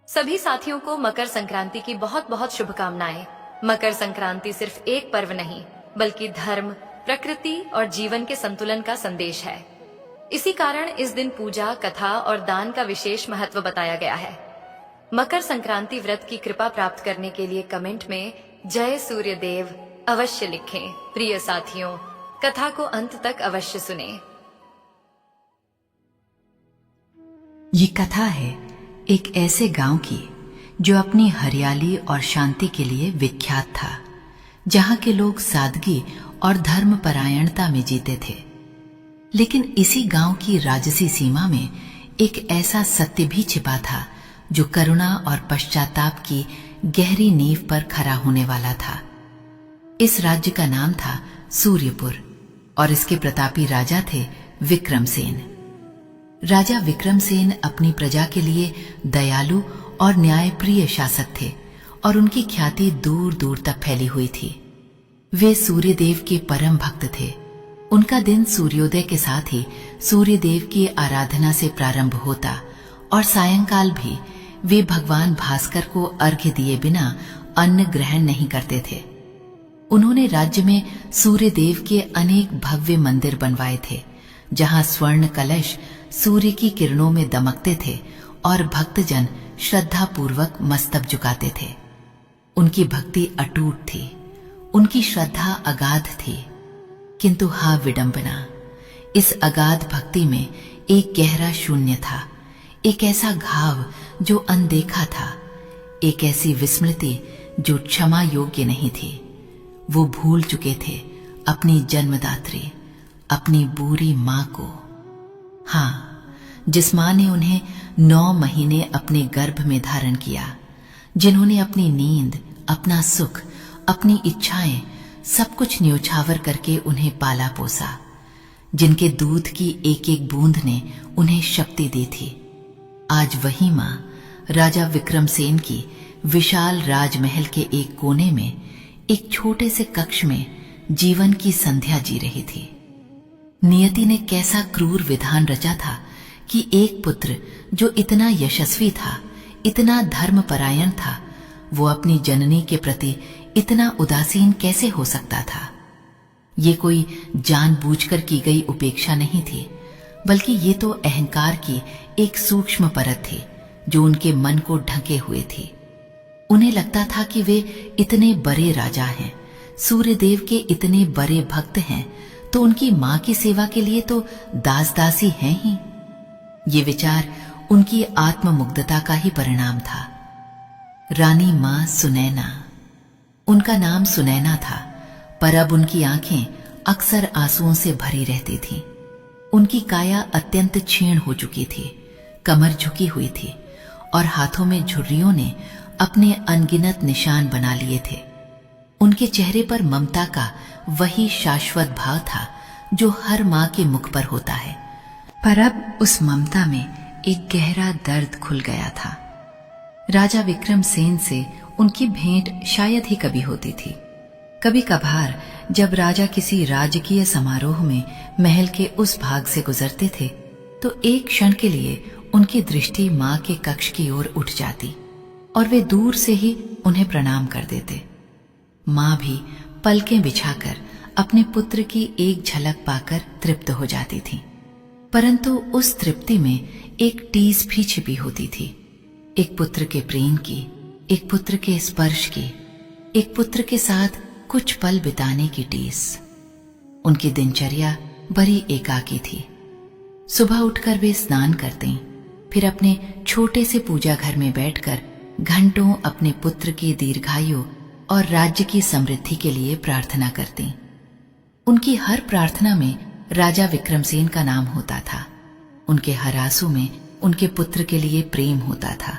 सभी साथियों को मकर संक्रांति की बहुत बहुत शुभकामनाएं। मकर संक्रांति सिर्फ एक पर्व नहीं, बल्कि धर्म, प्रकृति और जीवन के संतुलन का संदेश है। इसी कारण इस दिन पूजा, कथा और दान का विशेष महत्व बताया गया है। मकर संक्रांति व्रत की कृपा प्राप्त करने के लिए कमेंट में जय सूर्य देव अवश्य लिखें। प्रिय साथियों, कथा को अंत तक अवश्य सुनें। ये कथा है एक ऐसे गांव की जो अपनी हरियाली और शांति के लिए विख्यात था, जहां के लोग सादगी और धर्मपरायणता में जीते थे। लेकिन इसी गांव की राजसी सीमा में एक ऐसा सत्य भी छिपा था जो करुणा और पश्चाताप की गहरी नींव पर खड़ा होने वाला था। इस राज्य का नाम था सूर्यपुर और इसके प्रतापी राजा थे विक्रमसेन। राजा विक्रमसेन अपनी प्रजा के लिए दयालु और न्यायप्रिय शासक थे और उनकी ख्याति दूर दूर तक फैली हुई थी। वे सूर्यदेव के परम भक्त थे। उनका दिन सूर्योदय के साथ ही सूर्यदेव की आराधना से प्रारंभ होता और सायंकाल भी वे भगवान भास्कर को अर्घ्य दिए बिना अन्न ग्रहण नहीं करते थे। उन्होंने राज्य में सूर्यदेव के अनेक भव्य मंदिर बनवाए थे, जहां स्वर्ण कलश सूर्य की किरणों में दमकते थे और भक्तजन श्रद्धा पूर्वक मस्तक झुकाते थे। उनकी भक्ति अटूट थी, उनकी श्रद्धा अगाध थी। किंतु हा विडंबना, इस अगाध भक्ति में एक गहरा शून्य था, एक ऐसा घाव जो अनदेखा था, एक ऐसी विस्मृति जो क्षमा योग्य नहीं थी। वो भूल चुके थे अपनी जन्मदात्री, अपनी बूढ़ी मां को। हाँ, जिस मां ने उन्हें 9 महीने अपने गर्भ में धारण किया, जिन्होंने अपनी नींद, अपना सुख, अपनी इच्छाएं सब कुछ न्योछावर करके उन्हें पाला पोसा, जिनके दूध की एक एक बूंद ने उन्हें शक्ति दी थी। आज वही मां राजा विक्रमसेन की विशाल राजमहल के एक कोने में एक छोटे से कक्ष में जीवन की संध्या जी रही थी। नियति ने कैसा क्रूर विधान रचा था कि एक पुत्र जो इतना यशस्वी था, इतना धर्मपरायण था, वो अपनी जननी के प्रति इतना उदासीन कैसे हो सकता था। ये कोई जानबूझकर की गई उपेक्षा नहीं थी, बल्कि ये तो अहंकार की एक सूक्ष्म परत थी जो उनके मन को ढके हुए थी। उन्हें लगता था कि वे इतने बड़े राजा हैं, सूर्यदेव के इतने बड़े भक्त हैं, तो उनकी मां की सेवा के लिए तो दास दासी हैं ही। ये विचार उनकी आत्ममुग्धता का ही परिणाम था। रानी मां सुनैना, उनका नाम सुनैना था, पर अब उनकी आंखें अक्सर आंसुओं से भरी रहती थीं। उनकी काया अत्यंत क्षीण हो चुकी थी, कमर झुकी हुई थी और हाथों में झुर्रियों ने अपने अनगिनत निशान बना लिए थे। उनके चेहरे पर ममता का वही शाश्वत भाव था जो हर मां के मुख पर होता है, पर अब उस ममता में एक गहरा दर्द खुल गया था। राजा विक्रमसेन से उनकी भेंट शायद ही कभी होती थी। कभी कभार जब राजा किसी राजकीय समारोह में महल के उस भाग से गुजरते थे, तो एक क्षण के लिए उनकी दृष्टि मां के कक्ष की ओर उठ जाती और वे दूर से ही उन्हें प्रणाम कर देते। मां भी पलकें बिछाकर अपने पुत्र की एक झलक पाकर तृप्त हो जाती थी, परंतु उस तृप्ति में एक टीस भी छिपी होती थी। एक पुत्र के प्रेम की, एक पुत्र के स्पर्श की, एक पुत्र के साथ कुछ पल बिताने की टीस। उनकी दिनचर्या बड़ी एकाकी थी। सुबह उठकर वे स्नान करते, फिर अपने छोटे से पूजा घर में बैठकर घंटों अपने पुत्र की दीर्घायु और राज्य की समृद्धि के लिए प्रार्थना करती। उनकी हर प्रार्थना में राजा विक्रमसेन का नाम होता था। उनके हर आंसू में उनके पुत्र के लिए प्रेम होता था।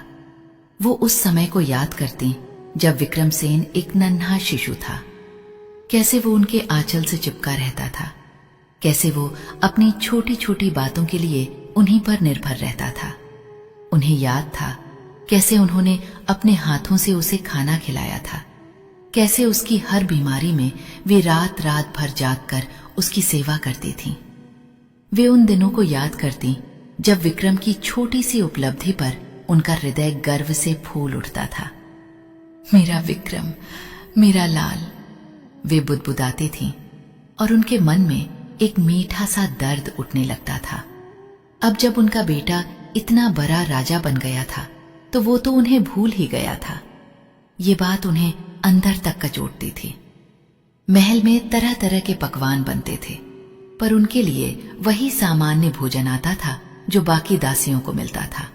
वो उस समय को याद करती जब विक्रमसेन एक नन्हा शिशु था। कैसे वो उनके आंचल से चिपका रहता था, कैसे वो अपनी छोटी छोटी बातों के लिए उन्हीं पर निर्भर रहता था। उन्हें याद था कैसे उन्होंने अपने हाथों से उसे खाना खिलाया था, कैसे उसकी हर बीमारी में वे रात रात भर जागकर उसकी सेवा करती थीं। वे उन दिनों को याद करती जब विक्रम की छोटी सी उपलब्धि पर उनका हृदय गर्व से फूल उठता था। मेरा विक्रम, मेरा लाल, वे बुदबुदाती थीं और उनके मन में एक मीठा सा दर्द उठने लगता था। अब जब उनका बेटा इतना बड़ा राजा बन गया था तो वो तो उन्हें भूल ही गया था। ये बात उन्हें अंदर तक कचोटती थी। महल में तरह तरह के पकवान बनते थे, पर उनके लिए वही सामान्य भोजन आता था जो बाकी दासियों को मिलता था।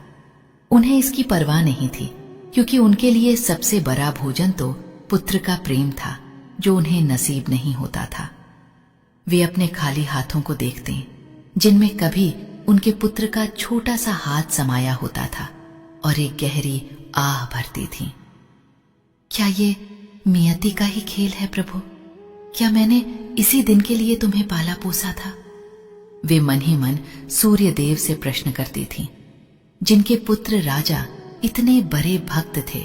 उन्हें इसकी परवाह नहीं थी, क्योंकि उनके लिए सबसे बड़ा भोजन तो पुत्र का प्रेम था, जो उन्हें नसीब नहीं होता था। वे अपने खाली हाथों को देखते, जिनमें कभी उनके पुत्र का छोटा सा हाथ समाया होता था, और एक गहरी आह भरती थी। क्या ये नियति का ही खेल है प्रभु? क्या मैंने इसी दिन के लिए तुम्हें पाला पोसा था? वे मन ही मन सूर्य देव से प्रश्न करती थीं, जिनके पुत्र राजा इतने बड़े भक्त थे।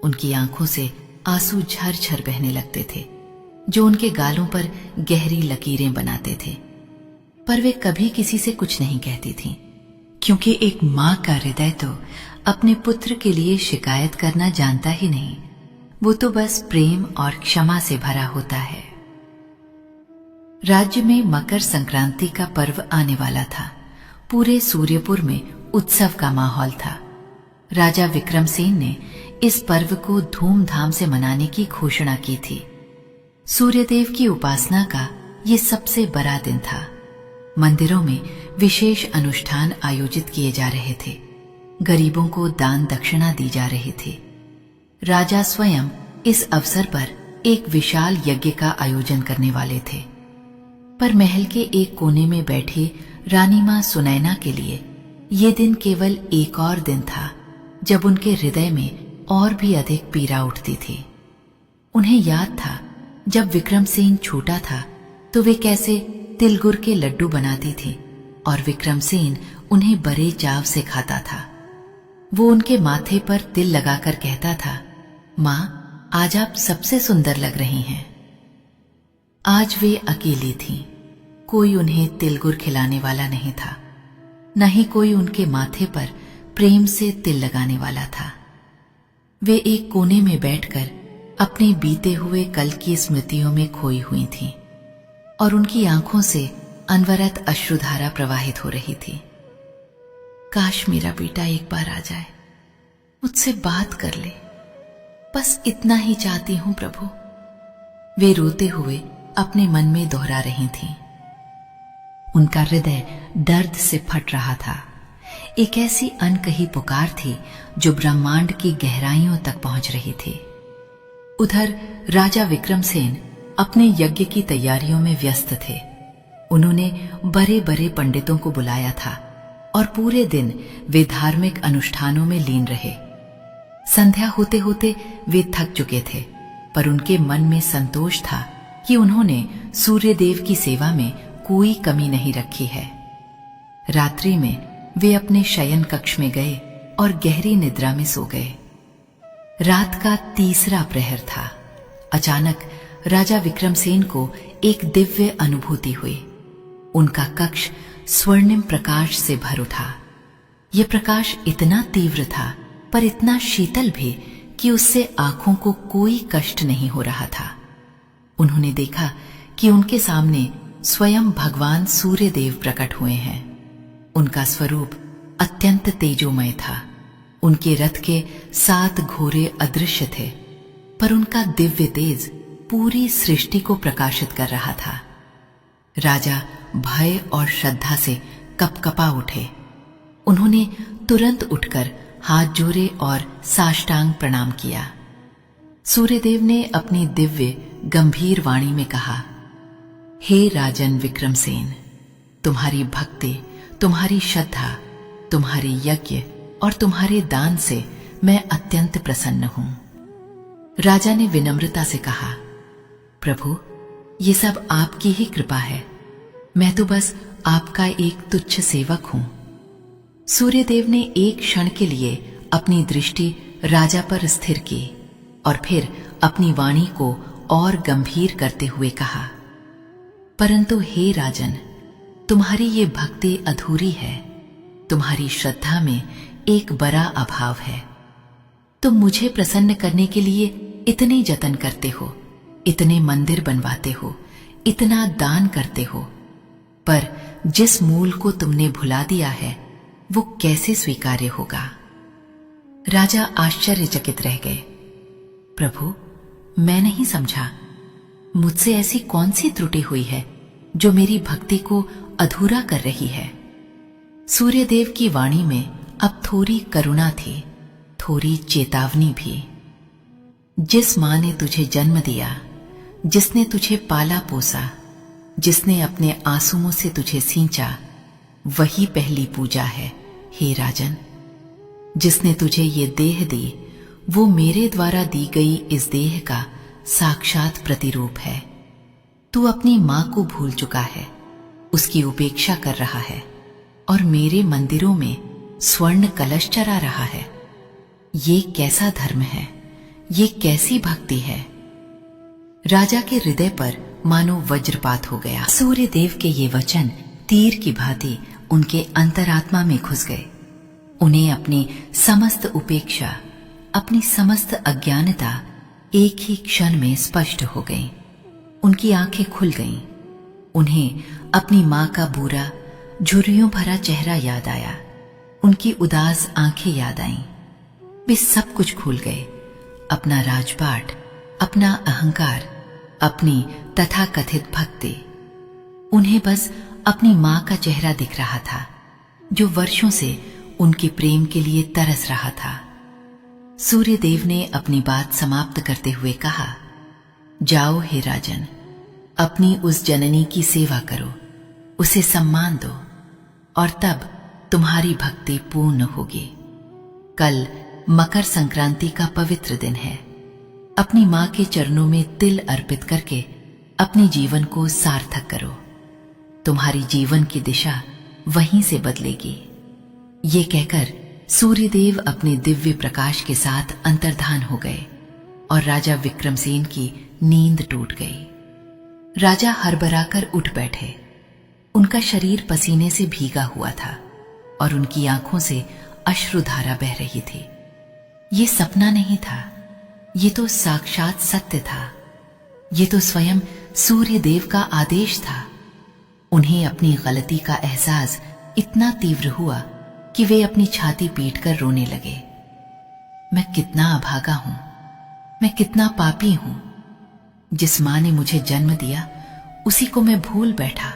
उनकी आंखों से आंसू झरझर बहने लगते थे, जो उनके गालों पर गहरी लकीरें बनाते थे। पर वे कभी किसी से कुछ नहीं कहती थीं, क्योंकि एक मां का हृदय तो अपने पुत्र के लिए शिकायत करना जानता ही नहीं। वो तो बस प्रेम और क्षमा से भरा होता है। राज्य में मकर संक्रांति का पर्व आने वाला था। पूरे सूर्यपुर में उत्सव का माहौल था। राजा विक्रमसेन ने इस पर्व को धूमधाम से मनाने की घोषणा की थी। सूर्यदेव की उपासना का ये सबसे बड़ा दिन था। मंदिरों में विशेष अनुष्ठान आयोजित किए जा रहे थे। गरीबों को दान दक्षिणा दी जा रही थी। राजा स्वयं इस अवसर पर एक विशाल यज्ञ का आयोजन करने वाले थे। पर महल के एक कोने में बैठी रानी मां सुनैना के लिए ये दिन केवल एक और दिन था, जब उनके हृदय में और भी अधिक पीड़ा उठती थी। उन्हें याद था, जब विक्रमसेन छोटा था तो वे कैसे तिलगुड़ के लड्डू बनाती थी, और विक्रमसेन उन्हें बड़े चाव से खाता था। वो उनके माथे पर तिल लगाकर कहता था, मां, आज आप सबसे सुंदर लग रही हैं। आज वे अकेली थीं। कोई उन्हें तिलगुड़ खिलाने वाला नहीं था, न ही कोई उनके माथे पर प्रेम से तिल लगाने वाला था। वे एक कोने में बैठकर अपने बीते हुए कल की स्मृतियों में खोई हुई थीं, और उनकी आंखों से अनवरत अश्रुधारा प्रवाहित हो रही थी। काश मेरा बेटा एक बार आ जाए, मुझसे बात कर ले, बस इतना ही चाहती हूं प्रभु। वे रोते हुए अपने मन में दोहरा रही थीं। उनका हृदय दर्द से फट रहा था। एक ऐसी अनकही पुकार थी जो ब्रह्मांड की गहराइयों तक पहुंच रही थी। उधर राजा विक्रमसेन अपने यज्ञ की तैयारियों में व्यस्त थे। उन्होंने बड़े बड़े पंडितों को बुलाया था और पूरे दिन वे धार्मिक अनुष्ठानों में लीन रहे। संध्या होते होते वे थक चुके थे, पर उनके मन में संतोष था कि उन्होंने सूर्यदेव की सेवा में कोई कमी नहीं रखी है। रात्रि में वे अपने शयन कक्ष में गए और गहरी निद्रा में सो गए। रात का तीसरा प्रहर था। अचानक राजा विक्रमसेन को एक दिव्य अनुभूति हुई। उनका कक्ष स्वर्णिम प्रकाश से भर उठा। यह प्रकाश इतना तीव्र था, पर इतना शीतल भी कि उससे आंखों को कोई कष्ट नहीं हो रहा था। उन्होंने देखा कि उनके सामने स्वयं भगवान सूर्यदेव प्रकट हुए हैं। उनका स्वरूप अत्यंत तेजोमय था। उनके रथ के 7 घोड़े अदृश्य थे, पर उनका दिव्य तेज पूरी सृष्टि को प्रकाशित कर रहा था। राजा भय और श्रद्धा से कपकपा उठे। उन्होंने तुरंत उठकर हाथ जोड़े और साष्टांग प्रणाम किया। सूर्यदेव ने अपनी दिव्य गंभीर वाणी में कहा, हे राजन विक्रमसेन, तुम्हारी भक्ति, तुम्हारी श्रद्धा, तुम्हारे यज्ञ और तुम्हारे दान से मैं अत्यंत प्रसन्न हूं। राजा ने विनम्रता से कहा, प्रभु, ये सब आपकी ही कृपा है। मैं तो बस आपका एक तुच्छ सेवक हूं। सूर्यदेव ने एक क्षण के लिए अपनी दृष्टि राजा पर स्थिर की और फिर अपनी वाणी को और गंभीर करते हुए कहा, परंतु हे राजन, तुम्हारी ये भक्ति अधूरी है। तुम्हारी श्रद्धा में एक बड़ा अभाव है। तुम मुझे प्रसन्न करने के लिए इतने जतन करते हो, इतने मंदिर बनवाते हो, इतना दान करते हो, पर जिस मूल को तुमने भुला दिया है वो कैसे स्वीकार्य होगा। राजा आश्चर्यचकित रह गए। प्रभु, मैं नहीं समझा, मुझसे ऐसी कौन सी त्रुटि हुई है जो मेरी भक्ति को अधूरा कर रही है। सूर्यदेव की वाणी में अब थोड़ी करुणा थी, थोड़ी चेतावनी भी। जिस मां ने तुझे जन्म दिया, जिसने तुझे पाला पोसा, जिसने अपने आंसुओं से तुझे सींचा, वही पहली पूजा है हे राजन। जिसने तुझे ये देह दी, वो मेरे द्वारा दी गई इस देह का साक्षात प्रतिरूप है। तू अपनी मां को भूल चुका है, उसकी उपेक्षा कर रहा है और मेरे मंदिरों में स्वर्ण कलश चढ़ा रहा है। ये कैसा धर्म है, ये कैसी भक्ति है। राजा के हृदय पर मानो वज्रपात हो गया। सूर्यदेव के ये वचन तीर की भांति उनके अंतरात्मा में घुस गए। उन्हें अपनी समस्त उपेक्षा, अपनी समस्त अज्ञानता एक ही क्षण में स्पष्ट हो गई। उनकी आंखें खुल गईं। उन्हें अपनी मां का बुरा, झुर्रियों भरा चेहरा याद आया। उनकी उदास आंखें याद आईं। वे सब कुछ भूल गए, अपना राजपाट, अपना अहंकार, अपनी तथाकथित भक्ति। उन्हें बस अपनी मां का चेहरा दिख रहा था, जो वर्षों से उनके प्रेम के लिए तरस रहा था। सूर्यदेव ने अपनी बात समाप्त करते हुए कहा, जाओ हे राजन, अपनी उस जननी की सेवा करो, उसे सम्मान दो और तब तुम्हारी भक्ति पूर्ण होगी। कल मकर संक्रांति का पवित्र दिन है। अपनी मां के चरणों में तिल अर्पित करके अपने जीवन को सार्थक करो। तुम्हारी जीवन की दिशा वहीं से बदलेगी। ये कहकर सूर्यदेव अपने दिव्य प्रकाश के साथ अंतर्धान हो गए और राजा विक्रमसेन की नींद टूट गई। राजा हड़बड़ाकर उठ बैठे। उनका शरीर पसीने से भीगा हुआ था और उनकी आंखों से अश्रुधारा बह रही थी। ये सपना नहीं था, ये तो साक्षात सत्य था। ये तो स्वयं सूर्यदेव का आदेश था। उन्हें अपनी गलती का एहसास इतना तीव्र हुआ कि वे अपनी छाती पीटकर रोने लगे। मैं कितना अभागा हूं, मैं कितना पापी हूं। जिस मां ने मुझे जन्म दिया, उसी को मैं भूल बैठा।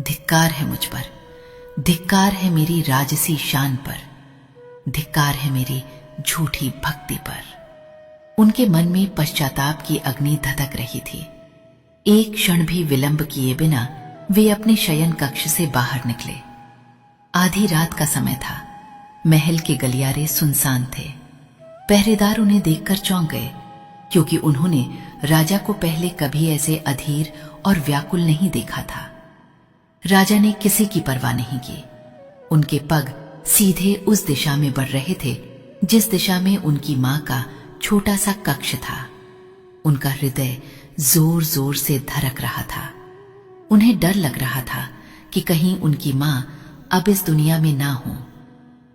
धिक्कार है मुझ पर, धिक्कार है मेरी राजसी शान पर, धिक्कार है मेरी झूठी भक्ति पर। उनके मन में पश्चाताप की अग्नि धधक रही थी। एक क्षण भी विलंब किए बिना वे अपने शयन कक्ष से बाहर निकले। आधी रात का समय था। महल के गलियारे सुनसान थे। पहरेदार उन्हें देखकर चौंक गए, क्योंकि उन्होंने राजा को पहले कभी ऐसे अधीर और व्याकुल नहीं देखा था। राजा ने किसी की परवाह नहीं की। उनके पग सीधे उस दिशा में बढ़ रहे थे जिस दिशा में उनकी मां का छोटा सा कक्ष था। उनका हृदय जोर जोर से धड़क रहा था। उन्हें डर लग रहा था कि कहीं उनकी मां अब इस दुनिया में ना हो,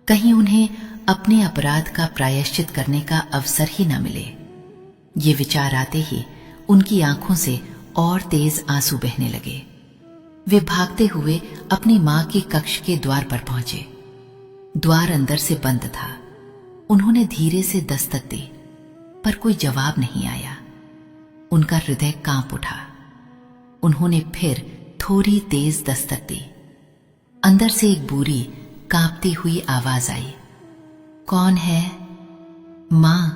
कहीं उन्हें अपने अपराध का प्रायश्चित करने का अवसर ही न मिले। ये विचार आते ही उनकी आंखों से और तेज आंसू बहने लगे। वे भागते हुए अपनी मां के कक्ष के द्वार पर पहुंचे। द्वार अंदर से बंद था। उन्होंने धीरे से दस्तक दी, पर कोई जवाब नहीं आया। उनका हृदय कांप उठा। उन्होंने फिर थोड़ी तेज दस्तक दी। अंदर से एक बुरी कांपती हुई आवाज आई, कौन है? मां,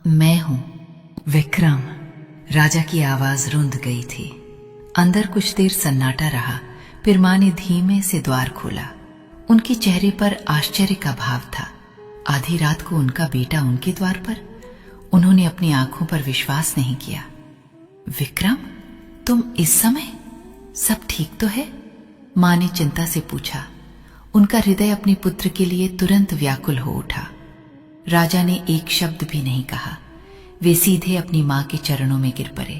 मैं हूं। विक्रम। राजा की आवाज रुंध गई थी। अंदर कुछ देर सन्नाटा रहा, फिर मां ने धीमे से द्वार खोला। उनके चेहरे पर आश्चर्य का भाव था। आधी रात को उनका बेटा उनके द्वार पर। उन्होंने अपनी आंखों पर विश्वास नहीं किया। विक्रम, तुम इस समय? सब ठीक तो है? मां ने चिंता से पूछा। उनका हृदय अपने पुत्र के लिए तुरंत व्याकुल हो उठा। राजा ने एक शब्द भी नहीं कहा। वे सीधे अपनी मां के चरणों में गिर पड़े।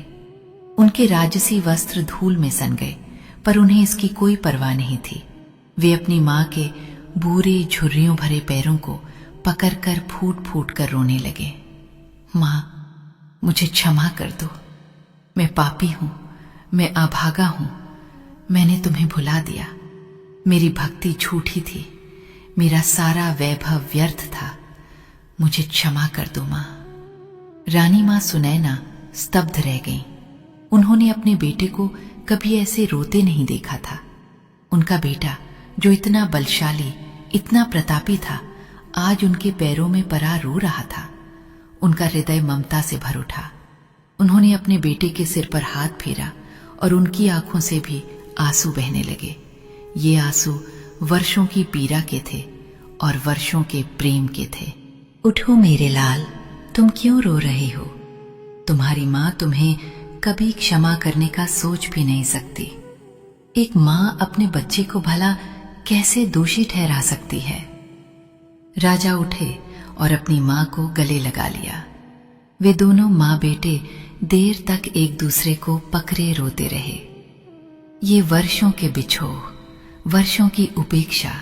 उनके राजसी वस्त्र धूल में सन गए, पर उन्हें इसकी कोई परवाह नहीं थी। वे अपनी मां के बूरे झुर्रियों भरे पैरों को पकड़कर फूट फूट कर रोने लगे। माँ, मुझे क्षमा कर दो, मैं पापी हूं, मैं अभागा हूं, मैंने तुम्हें भुला दिया, मेरी भक्ति झूठी थी, मेरा सारा वैभव व्यर्थ था, मुझे क्षमा कर दो माँ। रानी माँ सुनैना स्तब्ध रह गईं। उन्होंने अपने बेटे को कभी ऐसे रोते नहीं देखा था। उनका बेटा जो इतना बलशाली, इतना प्रतापी था, आज उनके पैरों में पड़ा रो रहा था। उनका हृदय ममता से भर उठा। उन्होंने अपने बेटे के सिर पर हाथ फेरा और उनकी आंखों से भी आंसू बहने लगे। ये आंसू वर्षों की पीड़ा के थे और वर्षों के प्रेम के थे। उठो मेरे लाल, तुम क्यों रो रहे हो? तुम्हारी माँ तुम्हें कभी क्षमा करने का सोच भी नहीं सकती। एक माँ अपने बच्चे को भला कैसे दोषी ठहरा सकती है? राजा उठे और अपनी माँ को गले लगा लिया। वे दोनों माँ बेटे देर तक एक दूसरे को पकड़े रोते रहे। ये वर्षों के बिछोह, वर्षों की उपेक्षा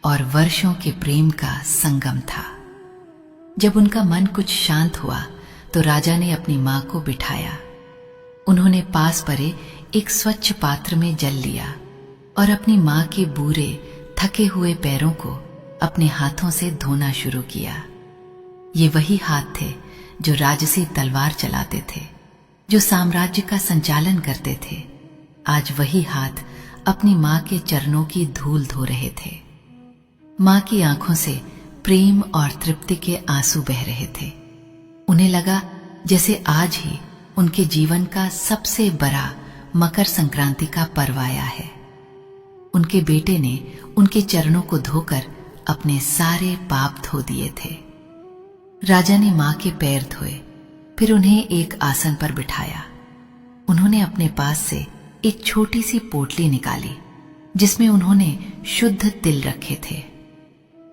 और वर्षों के प्रेम का संगम था। जब उनका मन कुछ शांत हुआ तो राजा ने अपनी माँ को बिठाया। उन्होंने पास पड़े एक स्वच्छ पात्र में जल लिया और अपनी माँ के बूरे थके हुए पैरों को अपने हाथों से धोना शुरू किया। ये वही हाथ थे जो राजसी तलवार चलाते थे, जो साम्राज्य का संचालन करते थे। आज वही हाथ अपनी माँ के चरणों की धूल धो रहे थे। माँ की आंखों से प्रेम और तृप्ति के आंसू बह रहे थे। उन्हें लगा जैसे आज ही उनके जीवन का सबसे बड़ा मकर संक्रांति का पर्व आया है। उनके बेटे ने उनके चरणों को धोकर अपने सारे पाप धो दिए थे। राजा ने मां के पैर धोए, फिर उन्हें एक आसन पर बिठाया। उन्होंने अपने पास से एक छोटी सी पोटली निकाली जिसमें उन्होंने शुद्ध तिल रखे थे।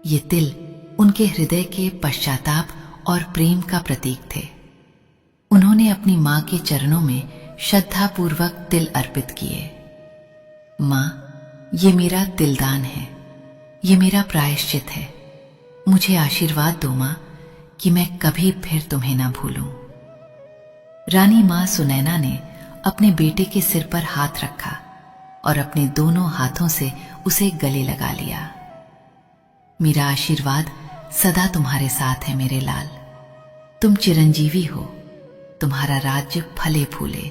ये तिल उनके हृदय के पश्चाताप और प्रेम का प्रतीक थे। उन्होंने अपनी मां के चरणों में श्रद्धापूर्वक तिल अर्पित किए। मां, ये मेरा तिलदान है, ये मेरा प्रायश्चित है। मुझे आशीर्वाद दो मां कि मैं कभी फिर तुम्हें ना भूलूं। रानी मां सुनैना ने अपने बेटे के सिर पर हाथ रखा और अपने दोनों हाथों से उसे गले लगा लिया। मेरा आशीर्वाद सदा तुम्हारे साथ है मेरे लाल। तुम चिरंजीवी हो, तुम्हारा राज्य फले फूले।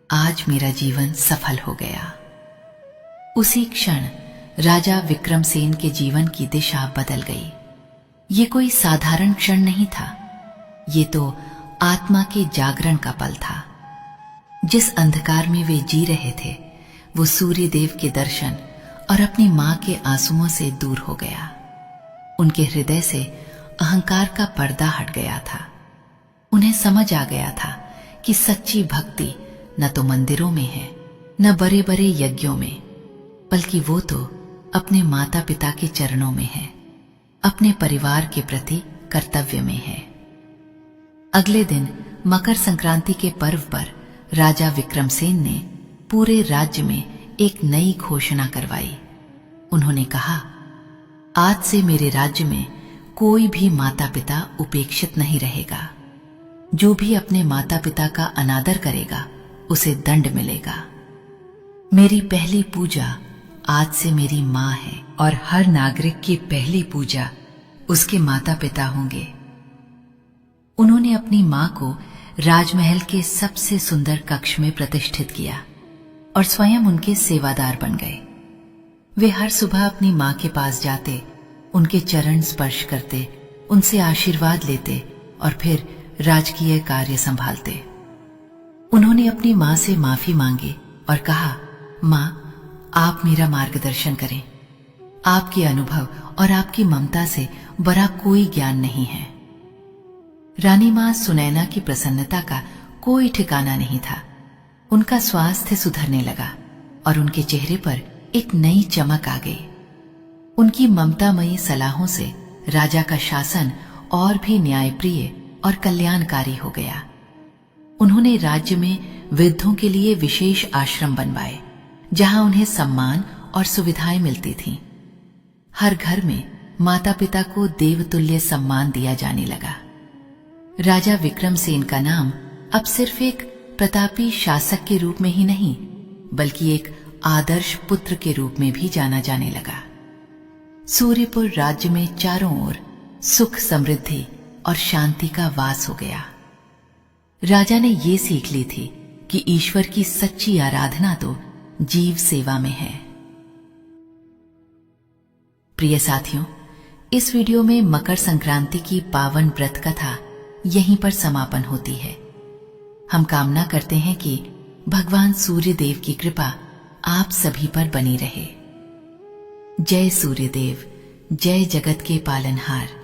आज मेरा जीवन सफल हो गया। उसी क्षण राजा विक्रमसेन के जीवन की दिशा बदल गई। ये कोई साधारण क्षण नहीं था, ये तो आत्मा के जागरण का पल था। जिस अंधकार में वे जी रहे थे वो सूर्य देव के दर्शन और अपनी मां के आंसुओं से दूर हो गया। उनके हृदय से अहंकार का पर्दा हट गया था। उन्हें समझ आ गया था कि सच्ची भक्ति न तो मंदिरों में है, न बड़े बड़े यज्ञों में, बल्कि वो तो अपने माता पिता के चरणों में है, अपने परिवार के प्रति कर्तव्य में है। अगले दिन मकर संक्रांति के पर्व पर राजा विक्रमसेन ने पूरे राज्य में एक नई घोषणा करवाई। उन्होंने कहा, आज से मेरे राज्य में कोई भी माता पिता उपेक्षित नहीं रहेगा। जो भी अपने माता पिता का अनादर करेगा उसे दंड मिलेगा। मेरी पहली पूजा आज से मेरी मां है और हर नागरिक की पहली पूजा उसके माता पिता होंगे। उन्होंने अपनी मां को राजमहल के सबसे सुंदर कक्ष में प्रतिष्ठित किया और स्वयं उनके सेवादार बन गए। वे हर सुबह अपनी मां के पास जाते, उनके चरण स्पर्श करते, उनसे आशीर्वाद लेते और फिर राजकीय कार्य संभालते। उन्होंने अपनी मां से माफी मांगी और कहा, मां, आप मेरा मार्गदर्शन करें। आपके अनुभव और आपकी ममता से बड़ा कोई ज्ञान नहीं है। रानी मां सुनैना की प्रसन्नता का कोई ठिकाना नहीं था। उनका स्वास्थ्य सुधरने लगा और उनके चेहरे पर एक नई चमक आ गई। उनकी ममतामयी सलाहों से राजा का शासन और भी न्यायप्रिय और कल्याणकारी हो गया। उन्होंने राज्य में वृद्धों के लिए विशेष आश्रम बनवाए, जहां उन्हें सम्मान और सुविधाएं मिलती थीं। हर घर में माता पिता को देवतुल्य सम्मान दिया जाने लगा। राजा विक्रमसेन का नाम अब सिर्फ एक प्रतापी शासक के रूप में ही नहीं, बल्कि एक आदर्श पुत्र के रूप में भी जाना जाने लगा। सूर्यपुर राज्य में चारों ओर सुख, समृद्धि और शांति का वास हो गया। राजा ने ये सीख ली थी कि ईश्वर की सच्ची आराधना तो जीव सेवा में है। प्रिय साथियों, इस वीडियो में मकर संक्रांति की पावन व्रत कथा यहीं पर समापन होती है। हम कामना करते हैं कि भगवान सूर्य देव की कृपा आप सभी पर बनी रहे। जय सूर्य देव, जय जगत के पालनहार।